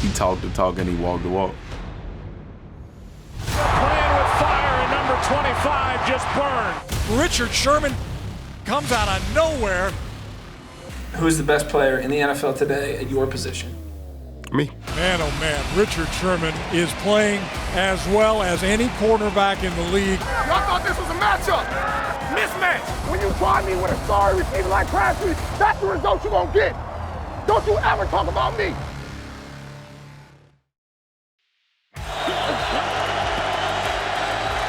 He talked the talk and he walked the walk. Playing with fire, and number 25 just burned. Richard Sherman comes out of nowhere. Who's the best player in the NFL today at your position? Me. Man, oh man, Richard Sherman is playing as well as any cornerback in the league. Y'all thought this was a matchup. Mismatch. When you try me with a sorry receiver like Crabtree, that's the result you're going to get. Don't you ever talk about me.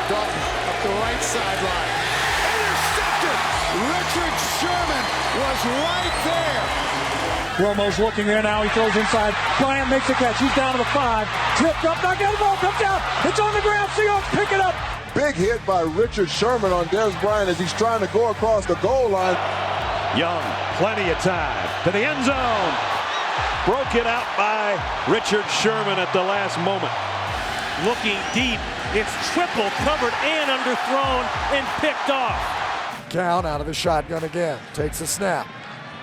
Dalton up the right sideline. Intercepted. Richard Sherman was right there. Romo's looking there now. He throws inside. Bryant makes a catch. He's down to the 5. Tipped up. Knocked out the ball. Comes out. It's on the ground. Seahawks pick it up. Big hit by Richard Sherman on Des Bryant as he's trying to go across the goal line. Young, plenty of time to the end zone. Broke it out by Richard Sherman at the last moment. Looking deep. It's triple covered and underthrown and picked off. Count out of the shotgun again. Takes a snap.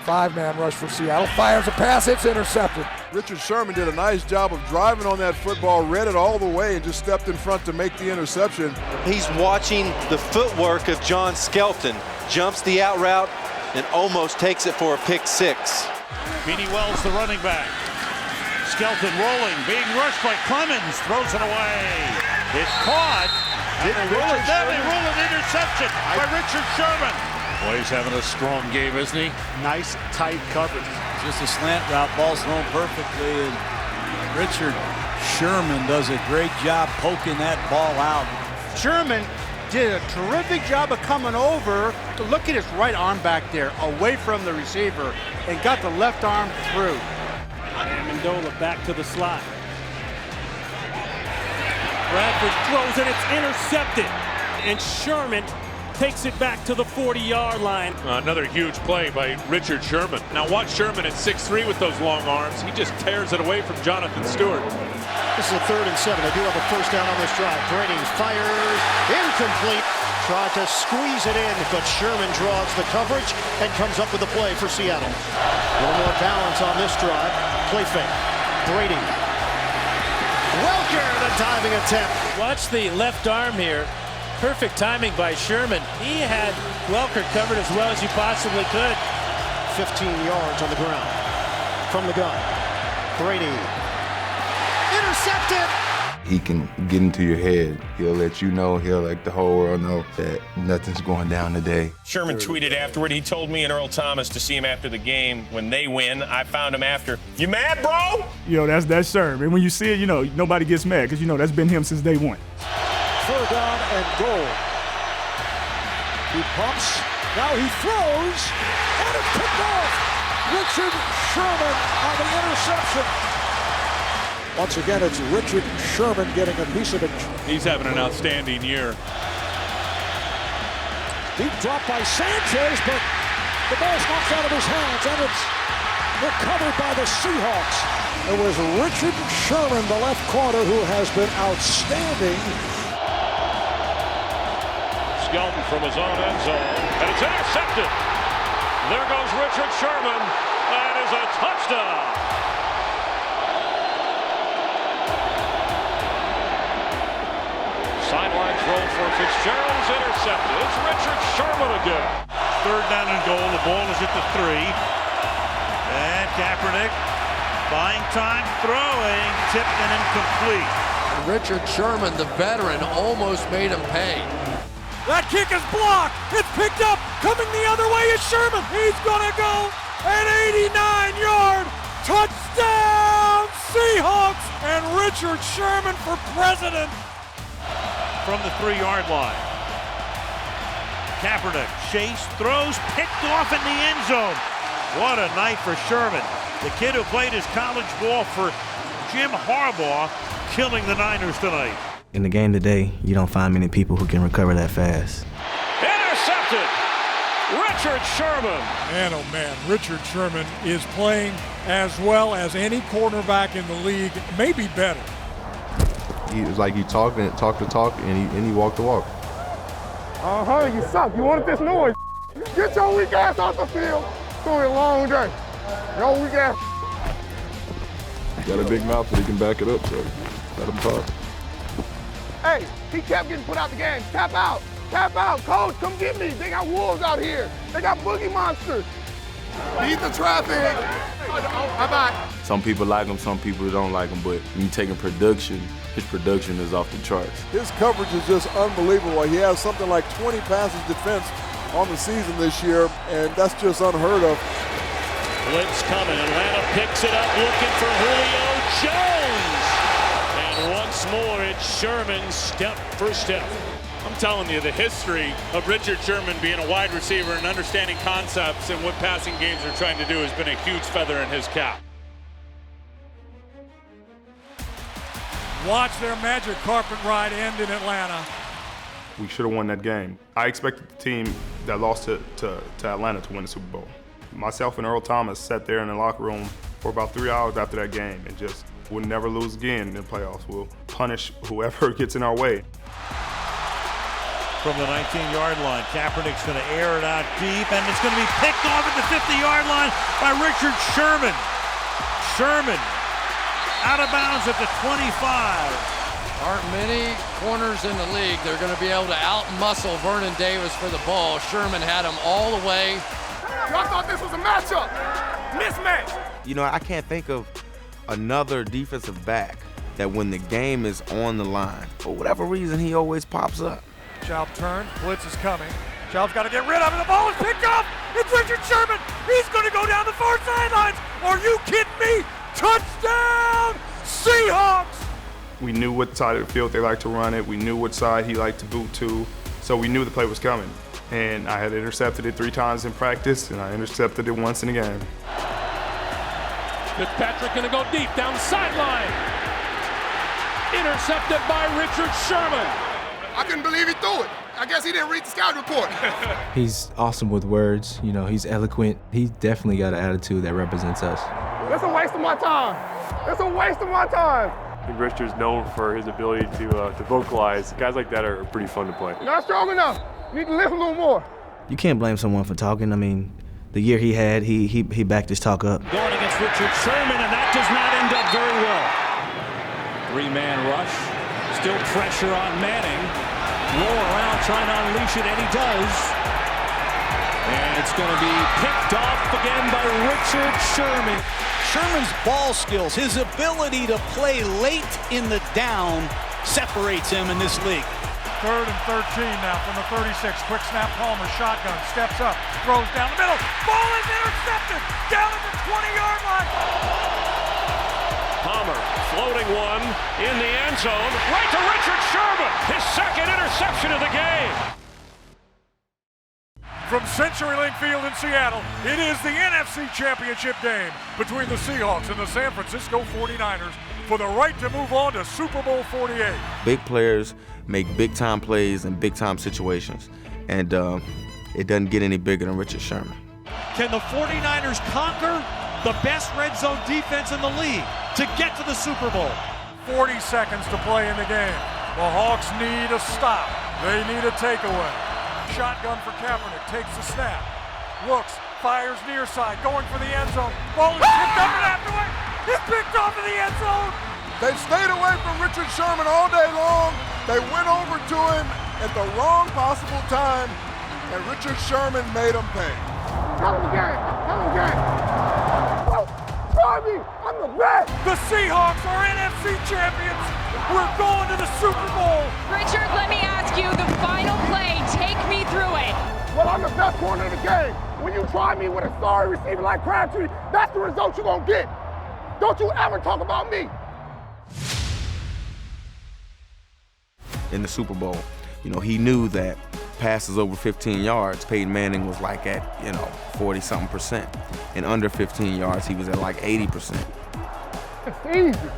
5-man rush for Seattle. Fires a pass. It's intercepted. Richard Sherman did a nice job of driving on that football, read it all the way, and just stepped in front to make the interception. He's watching the footwork of John Skelton. Jumps the out route and almost takes it for a pick 6. Beanie Wells, the running back. Skelton rolling, being rushed by Clemens, throws it away. It's caught. Didn't roll it. Then they rule an interception by Richard Sherman. Boy, he's having a strong game, isn't he? Nice, tight coverage. Just a slant route, ball's thrown perfectly, and Richard Sherman does a great job poking that ball out. Sherman did a terrific job of coming over to look at his right arm back there, away from the receiver, and got the left arm through. Amendola back to the slot. Bradford throws and it's intercepted. And Sherman takes it back to the 40-yard line. Another huge play by Richard Sherman. Now watch Sherman at 6'3" with those long arms. He just tears it away from Jonathan Stewart. This is a 3rd and 7. They do have a first down on this drive. Brady fires. Incomplete. Tried to squeeze it in, but Sherman draws the coverage and comes up with the play for Seattle. A little more balance on this drive. Play fake. Brady. Welker, the diving attempt. Watch the left arm here. Perfect timing by Sherman. He had Welker covered as well as you possibly could. 15 yards on the ground from the gun. Brady. Intercepted. He can get into your head. He'll let you know, he'll let the whole world know that nothing's going down today. Sherman tweeted afterward, he told me and Earl Thomas to see him after the game when they win. I found him after. You mad, bro? You know, that's Sherman. And when you see it, you know, nobody gets mad because, you know, that's been him since day one. 3rd down and goal. He pumps. Now he throws. And it's picked off. Richard Sherman on the interception. Once again, it's Richard Sherman getting a piece of it. He's having an outstanding year. Deep drop by Sanchez, but the ball's knocked out of his hands, and it's recovered by the Seahawks. It was Richard Sherman, the left corner, who has been outstanding. Skelton from his own end zone, and it's intercepted. There goes Richard Sherman. That is a touchdown. Sidelines roll for Fitzgerald's intercepted. It's Richard Sherman again. 3rd down and goal. The ball is at the 3. And Kaepernick buying time, throwing, tipped and incomplete. Richard Sherman, the veteran, almost made him pay. That kick is blocked. It's picked up. Coming the other way is Sherman. He's going to go an 89-yard touchdown Seahawks, and Richard Sherman for president. From the 3-yard line. Kaepernick, chase, throws, picked off in the end zone. What a night for Sherman. The kid who played his college ball for Jim Harbaugh, killing the Niners tonight. In the game today, you don't find many people who can recover that fast. Intercepted! Richard Sherman! Man, oh man, Richard Sherman is playing as well as any cornerback in the league, maybe better. He was like he talked the talk, and he walked the walk. You suck. You wanted this noise. Get your weak ass off the field. It's going to be a long day. Your weak ass. Got a big mouth, but he can back it up, so let him talk. Hey, he kept getting put out the game. Tap out. Tap out. Coach, come get me. They got wolves out here. They got boogie monsters. Beat the traffic. How about? Some people like him, some people don't like him, but when you taking production, his production is off the charts. His coverage is just unbelievable. He has something like 20 passes defense on the season this year, and that's just unheard of. Blitz coming. Atlanta picks it up, looking for Julio Jones. And once more, it's Sherman step for step. I'm telling you, the history of Richard Sherman being a wide receiver and understanding concepts and what passing games are trying to do has been a huge feather in his cap. Watch their magic carpet ride end in Atlanta. We should have won that game. I expected the team that lost to Atlanta to win the Super Bowl. Myself and Earl Thomas sat there in the locker room for about 3 hours after that game and just we'll never lose again in the playoffs. We'll punish whoever gets in our way. From the 19-yard line, Kaepernick's going to air it out deep, and it's going to be picked off at the 50-yard line by Richard Sherman. Sherman out of bounds at the 25. Aren't many corners in the league. They're going to be able to out-muscle Vernon Davis for the ball. Sherman had him all the way. Y'all thought this was a matchup. Mismatch. You know, I can't think of another defensive back that when the game is on the line, for whatever reason, he always pops up. Schaub turns, blitz is coming. Schaub's got to get rid of it. The ball is picked up. It's Richard Sherman. He's going to go down the far sidelines. Are you kidding me? Touchdown, Seahawks! We knew what side of the field they liked to run it. We knew what side he liked to boot to. So we knew the play was coming. And I had intercepted it 3 times in practice, and I intercepted it once in the game. Fitzpatrick going to go deep down the sideline. Intercepted by Richard Sherman. I couldn't believe he threw it. I guess he didn't read the scout report. He's awesome with words. You know, he's eloquent. He's definitely got an attitude that represents us. That's a waste of my time. That's a waste of my time. I think Richard's known for his ability to vocalize. Guys like that are pretty fun to play. Not strong enough. Need to lift a little more. You can't blame someone for talking. I mean, the year he had, he backed his talk up. Going against Richard Sherman, and that does not end up very well. 3-man rush. Still pressure on Manning. Roll around trying to unleash it, and he does. And it's going to be picked off again by Richard Sherman. Sherman's ball skills, his ability to play late in the down separates him in this league. 3rd and 13 now from the 36. Quick snap, Palmer, shotgun, steps up, throws down the middle. Ball is intercepted, down at the 20-yard line. Palmer floating one in the end zone, right to Richard Sherman, his second interception of the game. From CenturyLink Field in Seattle, it is the NFC Championship game between the Seahawks and the San Francisco 49ers for the right to move on to Super Bowl 48. Big players make big-time plays in big-time situations, and it doesn't get any bigger than Richard Sherman. Can the 49ers conquer the best red zone defense in the league to get to the Super Bowl? 40 seconds to play in the game. The Hawks need a stop. They need a takeaway. Shotgun for Kaepernick, takes the snap, looks, fires near side, going for the end zone. Ball is picked up and afterward. It's picked off in the end zone. They stayed away from Richard Sherman all day long. They went over to him at the wrong possible time, and Richard Sherman made him pay. Tell him again. Tell him again. Bobby, I'm the best. The Seahawks are NFC champions. We're going to the Super Bowl. Richard, let me ask you the final play. Take me through it. Well, I'm the best corner in the game. When you try me with a sorry receiver like Crabtree, that's the result you're going to get. Don't you ever talk about me. In the Super Bowl, you know, he knew that passes over 15 yards, Peyton Manning was like at, 40-something%. And under 15 yards, he was at like 80%. It's easy.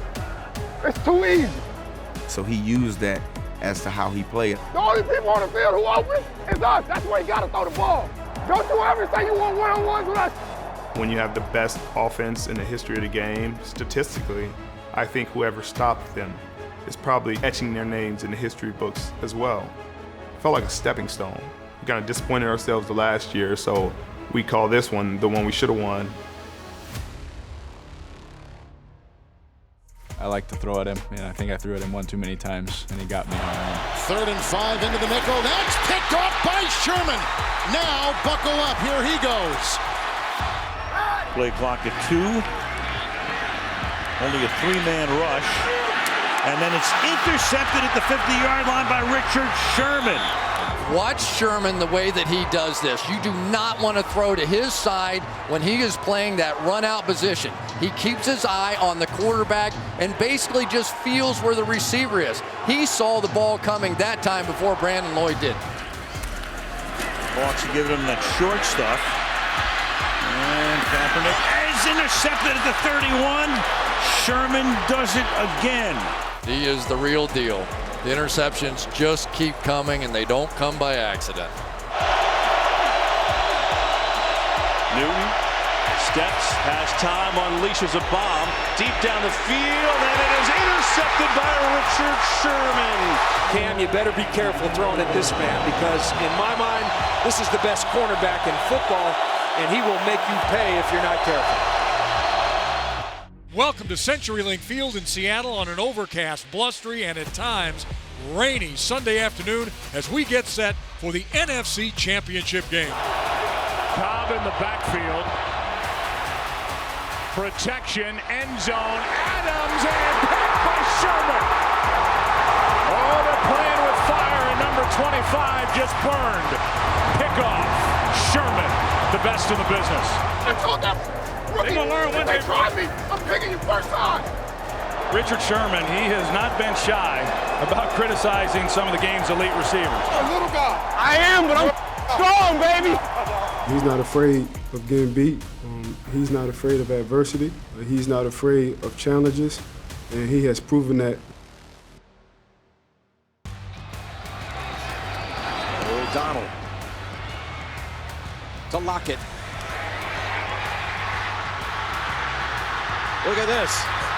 It's too easy. So he used that as to how he played. The only people on the field who open is us. That's where you got to throw the ball. Don't you ever say you want one-on-ones with us. When you have the best offense in the history of the game, statistically, I think whoever stopped them is probably etching their names in the history books as well. It felt like a stepping stone. We kind of disappointed ourselves the last year, so we call this one the one we should have won. like to throw at him, and I think I threw at him one too many times, and he got me on one. 3rd and 5 into the nickel. That's picked off by Sherman. Now buckle up. Here he goes. Play clock at 2. Only a 3-man rush. And then it's intercepted at the 50-yard line by Richard Sherman. Watch Sherman the way that he does this. You do not want to throw to his side when he is playing that run-out position. He keeps his eye on the quarterback and basically just feels where the receiver is. He saw the ball coming that time before Brandon Lloyd did. Hawks are giving him that short stuff. And Kaepernick is intercepted at the 31. Sherman does it again. He is the real deal. The interceptions just keep coming, and they don't come by accident. Newton steps, has time, unleashes a bomb deep down the field, and it is intercepted by Richard Sherman. Cam, you better be careful throwing at this man, because in my mind, this is the best cornerback in football, and he will make you pay if you're not careful. Welcome to CenturyLink Field in Seattle on an overcast, blustery, and at times rainy Sunday afternoon as we get set for the NFC Championship game. Cobb in the backfield. Protection, end zone, Adams, and picked by Sherman. Oh, they're playing with fire, and number 25 just burned. Pickoff, Sherman, the best in the business. I told them. They're gonna learn when they try me. I'm picking you first time. Richard Sherman, he has not been shy about criticizing some of the game's elite receivers. A little guy. I am, but I'm strong, baby. He's not afraid of getting beat. He's not afraid of adversity. He's not afraid of challenges, and he has proven that. O'Donnell to Lockett. Look at this.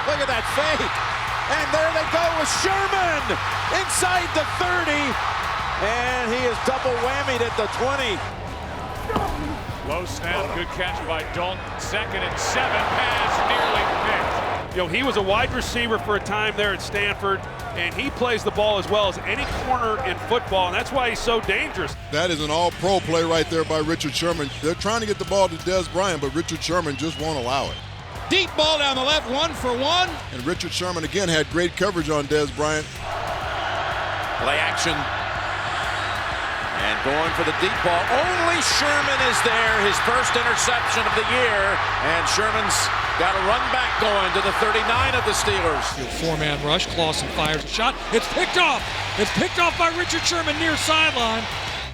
Look at that fake. And there they go with Sherman inside the 30. And he is double whammied at the 20. Low snap, good catch by Dalton. 2nd and 7, pass nearly picked. You know, he was a wide receiver for a time there at Stanford, and he plays the ball as well as any corner in football, and that's why he's so dangerous. That is an all-pro play right there by Richard Sherman. They're trying to get the ball to Des Bryant, but Richard Sherman just won't allow it. Deep ball down the left, 1 for 1. And Richard Sherman again had great coverage on Des Bryant. Play action. And going for the deep ball. Only Sherman is there, his first interception of the year. And Sherman's got a run back going to the 39 of the Steelers. 4-man rush, Clausen fires a shot. It's picked off. It's picked off by Richard Sherman near sideline.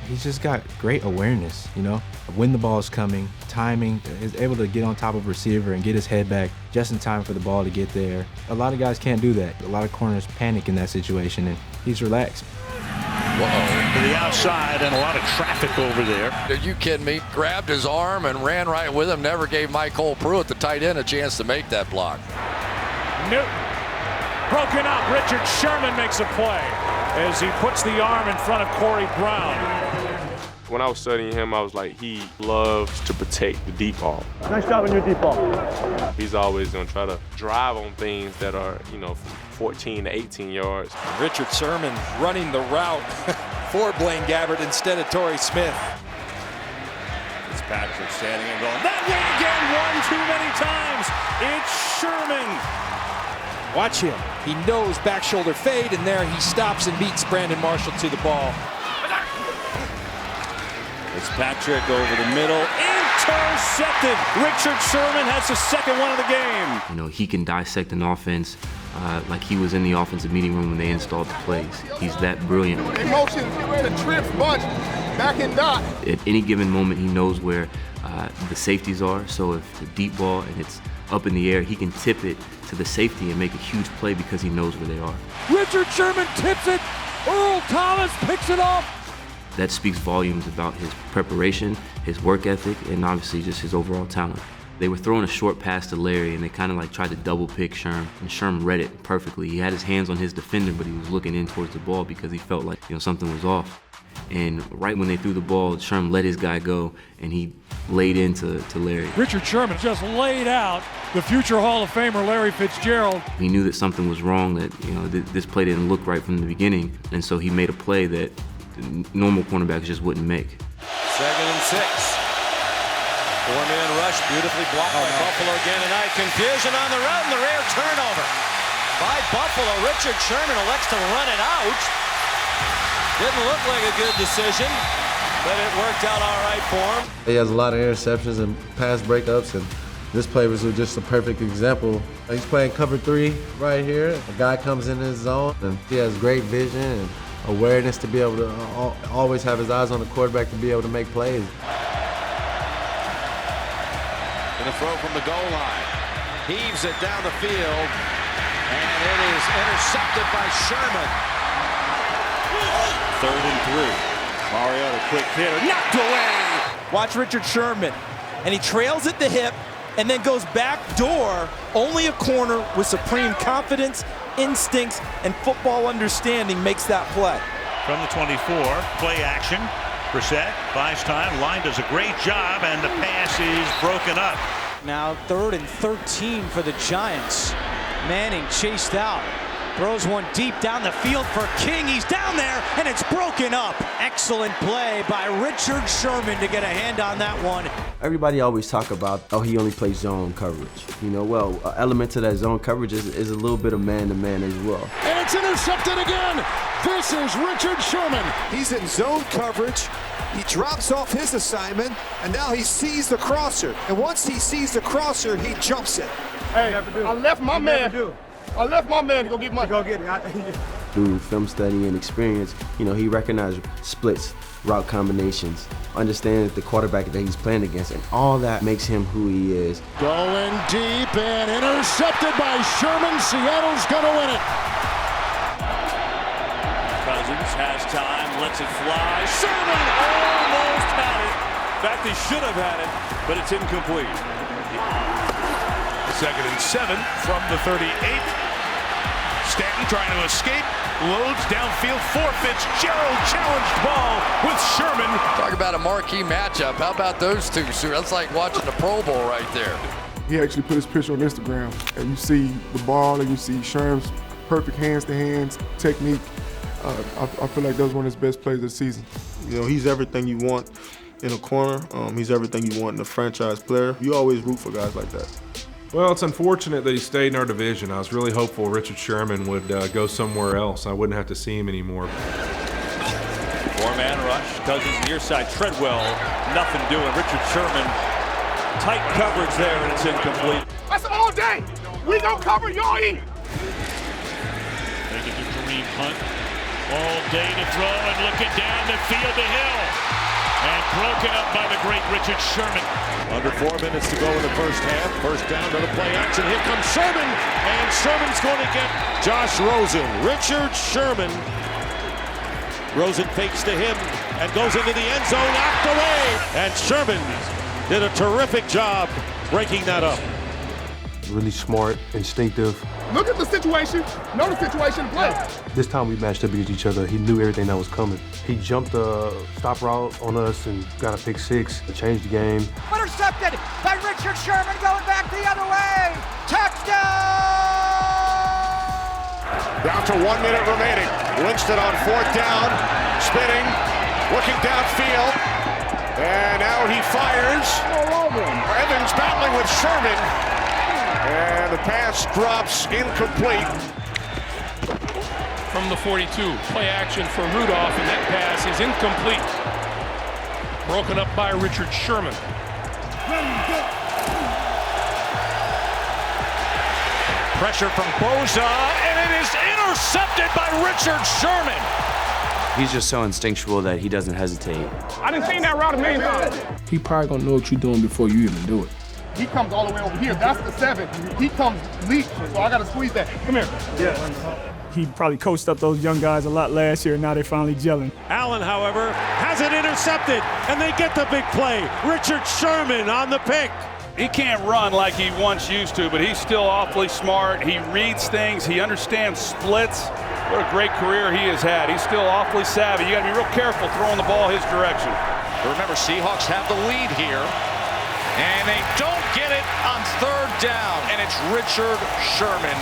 He's just got great awareness, you know, when the ball is coming, timing, is able to get on top of a receiver and get his head back just in time for the ball to get there. A lot of guys can't do that. A lot of corners panic in that situation, and he's relaxed. To the outside, and a lot of traffic over there. Are you kidding me? Grabbed his arm and ran right with him. Never gave Mike Cole Pruitt, the tight end, a chance to make that block. Newton broken up. Richard Sherman makes a play as he puts the arm in front of Corey Brown. When I was studying him, I was like, he loves to protect the deep ball. Nice job on your deep ball. He's always going to try to drive on things that are, you know, from 14 to 18 yards. Richard Sherman running the route for Blaine Gabbert instead of Torrey Smith. Fitzpatrick standing and going that way again, one too many times. It's Sherman. Watch him. He knows back shoulder fade, and there he stops and beats Brandon Marshall to the ball. Fitzpatrick over the middle, intercepted. Richard Sherman has the second one of the game. You know, he can dissect an offense like he was in the offensive meeting room when they installed the plays. He's that brilliant. Emotions, get ready to trip, bunch, back and dot. At any given moment, he knows where the safeties are. So if the deep ball and it's up in the air, he can tip it to the safety and make a huge play because he knows where they are. Richard Sherman tips it. Earl Thomas picks it off. That speaks volumes about his preparation, his work ethic, and obviously just his overall talent. They were throwing a short pass to Larry, and they kind of like tried to double pick Sherm, and Sherm read it perfectly. He had his hands on his defender, but he was looking in towards the ball because he felt like, you know, something was off. And right when they threw the ball, Sherman let his guy go, and he laid into Larry. Richard Sherman just laid out the future Hall of Famer Larry Fitzgerald. He knew that something was wrong, that this play didn't look right from the beginning, and so he made a play that normal cornerbacks just wouldn't make. 2nd and 6. 4-man rush, beautifully blocked by Buffalo again tonight. Confusion on the road, and the rare turnover by Buffalo. Richard Sherman elects to run it out. Didn't look like a good decision, but it worked out all right for him. He has a lot of interceptions and pass breakups, and this play was just a perfect example. He's playing cover 3 right here. A guy comes in his zone, and he has great vision and awareness to be able to always have his eyes on the quarterback to be able to make plays. And a throw from the goal line. Heaves it down the field, and it is intercepted by Sherman. 3rd and 3. Mariota, quick hitter, knocked away. Watch Richard Sherman, and he trails at the hip and then goes back door. Only a corner with supreme confidence, instincts, and football understanding makes that play. From the 24, play action. Brissett buys time. Line does a great job, and the pass is broken up. Now 3rd and 13 for the Giants. Manning chased out. Throws one deep down the field for King. He's down there, and it's broken up. Excellent play by Richard Sherman to get a hand on that one. Everybody always talk about, oh, he only plays zone coverage. Well, an element to that zone coverage is a little bit of man-to-man as well. And it's intercepted again. This is Richard Sherman. He's in zone coverage. He drops off his assignment, and now he sees the crosser. And once he sees the crosser, he jumps it. Hey, I left my man. I left my man to go get my. Go get it. Through film study and experience, he recognized splits, route combinations, understands the quarterback that he's playing against, and all that makes him who he is. Going deep and intercepted by Sherman. Seattle's gonna win it. Cousins has time, lets it fly. Sherman almost had it. In fact, he should have had it, but it's incomplete. 2nd and 7 from the 38. Stanton trying to escape, loads downfield for Fitzgerald, challenged ball with Sherman. Talk about a marquee matchup. How about those two, sir? That's like watching the Pro Bowl right there. He actually put his picture on Instagram, and you see the ball, and you see Sherman's perfect hands-to-hands technique. I feel like that was one of his best plays of the season. He's everything you want in a corner. He's everything you want in a franchise player. You always root for guys like that. Well, it's unfortunate that he stayed in our division. I was really hopeful Richard Sherman would go somewhere else. I wouldn't have to see him anymore. 4-man rush. Cousins near side. Treadwell, nothing doing. Richard Sherman, tight coverage there, and it's incomplete. That's all day. We don't cover, y'all eat. They get to Kareem Hunt. All day to throw and looking down the field to Hill. And broken up by the great Richard Sherman. Under 4 minutes to go in the first half. First down to the play action. Here comes Sherman. And Sherman's going to get Josh Rosen. Richard Sherman. Rosen fakes to him and goes into the end zone, knocked away. And Sherman did a terrific job breaking that up. Really smart, instinctive. Look at the situation. Know the situation. Play. This time we matched up against each other. He knew everything that was coming. He jumped a stop route on us and got a pick 6 to change the game. Intercepted by Richard Sherman going back the other way. Touchdown! Down to 1 minute remaining. Winston on 4th down. Spinning. Looking downfield. And now he fires. Evans battling with Sherman. And the pass drops incomplete. From the 42, play action for Rudolph, and that pass is incomplete. Broken up by Richard Sherman. Pressure from Bosa, and it is intercepted by Richard Sherman. He's just so instinctual that he doesn't hesitate. I didn't see that route a million times. He probably gonna know what you're doing before you even do it. He comes all the way over here. That's the 7. He comes leap, so I got to squeeze that. Come here. Yeah. He probably coached up those young guys a lot last year, and now they're finally gelling. Allen, however, has it intercepted, and they get the big play. Richard Sherman on the pick. He can't run like he once used to, but he's still awfully smart. He reads things. He understands splits. What a great career he has had. He's still awfully savvy. You got to be real careful throwing the ball his direction. Remember, Seahawks have the lead here, and they don't get it on third down, and it's Richard Sherman,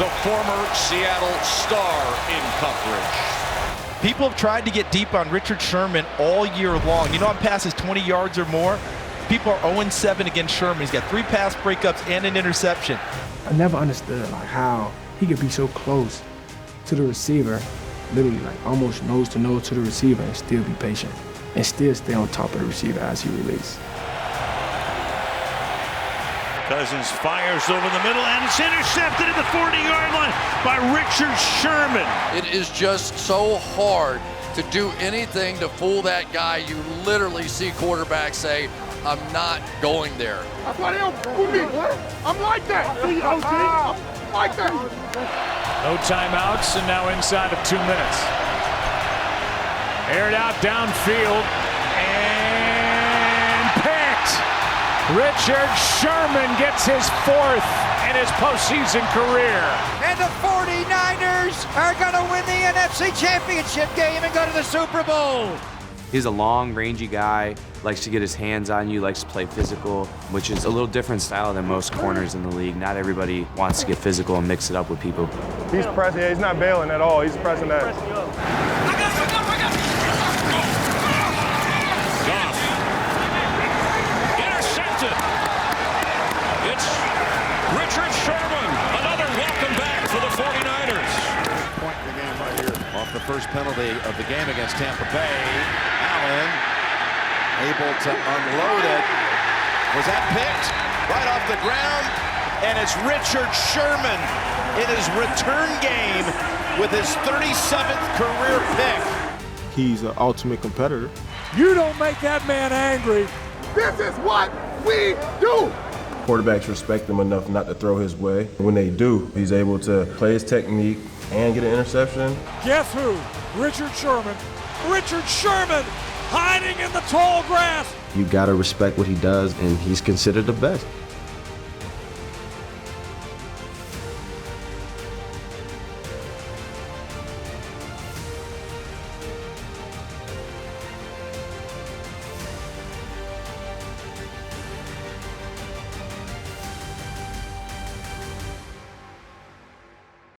the former Seattle star in coverage. People have tried to get deep on Richard Sherman all year long. You know, on passes 20 yards or more, people are 0-7 against Sherman. He's got 3 pass breakups and an interception. I never understood how he could be so close to the receiver, literally almost nose to nose to the receiver, and still be patient and still stay on top of the receiver as he releases. Cousins fires over the middle, and it's intercepted at the 40-yard line by Richard Sherman. It is just so hard to do anything to fool that guy. You literally see quarterbacks say, I'm not going there. That's why they don't fool me. I'm like that. I'm like that. No timeouts, and now inside of 2 minutes. Aired out downfield, and picked. Richard Sherman gets his 4th in his postseason career. And the 49ers are going to win the NFC Championship game and go to the Super Bowl. He's a long, rangy guy, likes to get his hands on you, likes to play physical, which is a little different style than most corners in the league. Not everybody wants to get physical and mix it up with people. He's pressing, he's not bailing at all. He's pressing that. Intercepted. It's Richard Sherman, another welcome back for the 49ers. Point in the game right here. Off the first penalty of the game against Tampa Bay. Allen able to unload it. Was that picked? Right off the ground. And it's Richard Sherman in his return game with his 37th career pick. He's an ultimate competitor. You don't make that man angry. This is what we do. Quarterbacks respect him enough not to throw his way. When they do, he's able to play his technique and get an interception. Guess who? Richard Sherman. Richard Sherman hiding in the tall grass. You gotta respect what he does, and he's considered the best.